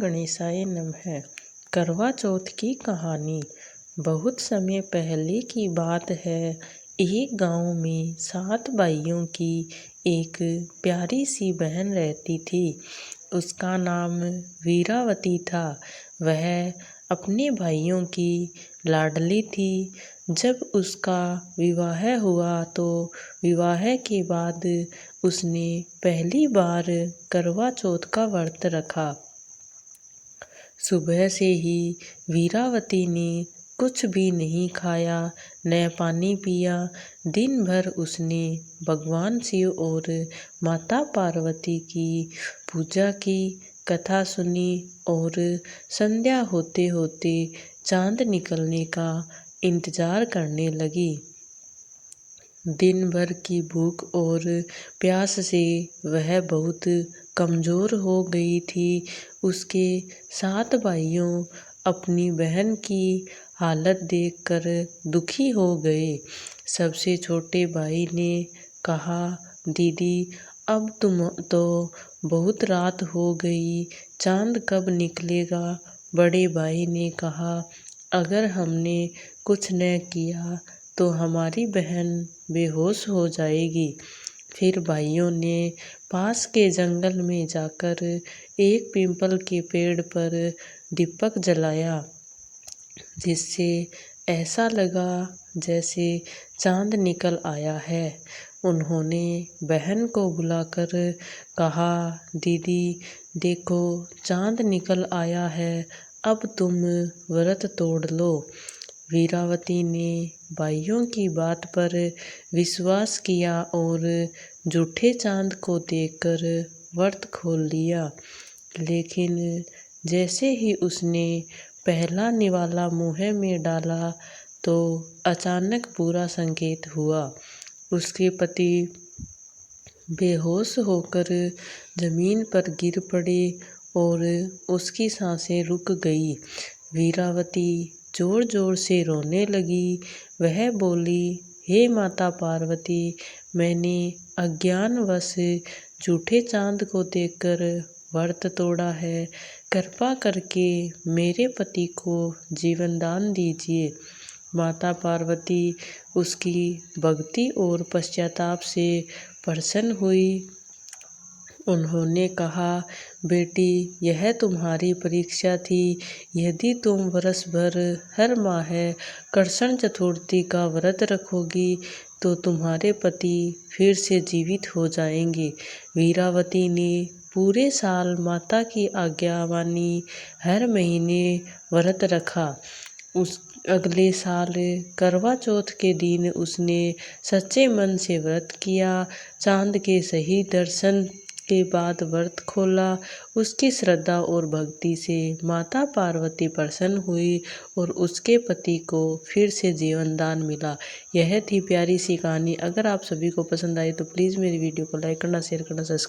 गणेशाय नमः। करवा चौथ की कहानी। बहुत समय पहले की बात है। एक गांव में 7 भाइयों की एक प्यारी सी बहन रहती थी। उसका नाम वीरावती था। वह अपने भाइयों की लाडली थी। जब उसका विवाह हुआ तो विवाह के बाद उसने पहली बार करवा चौथ का व्रत रखा। सुबह से ही वीरावती ने कुछ भी नहीं खाया न पानी पिया। दिन भर उसने भगवान शिव और माता पार्वती की पूजा की, कथा सुनी और संध्या होते होते चांद निकलने का इंतजार करने लगी। दिन भर की भूख और प्यास से वह बहुत कमज़ोर हो गई थी। उसके 7 भाइयों अपनी बहन की हालत देखकर दुखी हो गए। सबसे छोटे भाई ने कहा, दीदी अब तुम तो बहुत रात हो गई, चांद कब निकलेगा। बड़े भाई ने कहा, अगर हमने कुछ न किया तो हमारी बहन बेहोश हो जाएगी। फिर भाइयों ने पास के जंगल में जाकर एक पीपल के पेड़ पर दीपक जलाया, जिससे ऐसा लगा जैसे चांद निकल आया है। उन्होंने बहन को बुलाकर कहा, दीदी देखो चांद निकल आया है, अब तुम व्रत तोड़ लो। वीरावती ने भाइयों की बात पर विश्वास किया और झूठे चांद को देखकर व्रत खोल लिया। लेकिन जैसे ही उसने पहला निवाला मुँह में डाला तो अचानक बुरा संकेत हुआ। उसके पति बेहोश होकर जमीन पर गिर पड़े और उसकी सांसें रुक गई। वीरावती जोर जोर से रोने लगी। वह बोली, हे माता पार्वती, मैंने अज्ञानवश झूठे चांद को देखकर व्रत तोड़ा है। कृपा करके मेरे पति को जीवन दान दीजिए। माता पार्वती उसकी भक्ति और पश्चाताप से प्रसन्न हुई। उन्होंने कहा, बेटी यह तुम्हारी परीक्षा थी। यदि तुम वर्ष भर हर माह कृष्ण चतुर्थी का व्रत रखोगी तो तुम्हारे पति फिर से जीवित हो जाएंगे। वीरावती ने पूरे साल माता की आज्ञा मानी, हर महीने व्रत रखा। उस अगले साल करवा चौथ के दिन उसने सच्चे मन से व्रत किया। चांद के सही दर्शन के बाद व्रत खोला। उसकी श्रद्धा और भक्ति से माता पार्वती प्रसन्न हुई और उसके पति को फिर से जीवन दान मिला। यह थी प्यारी सी कहानी। अगर आप सभी को पसंद आई तो प्लीज़ मेरी वीडियो को लाइक करना, शेयर करना, सब्सक्राइब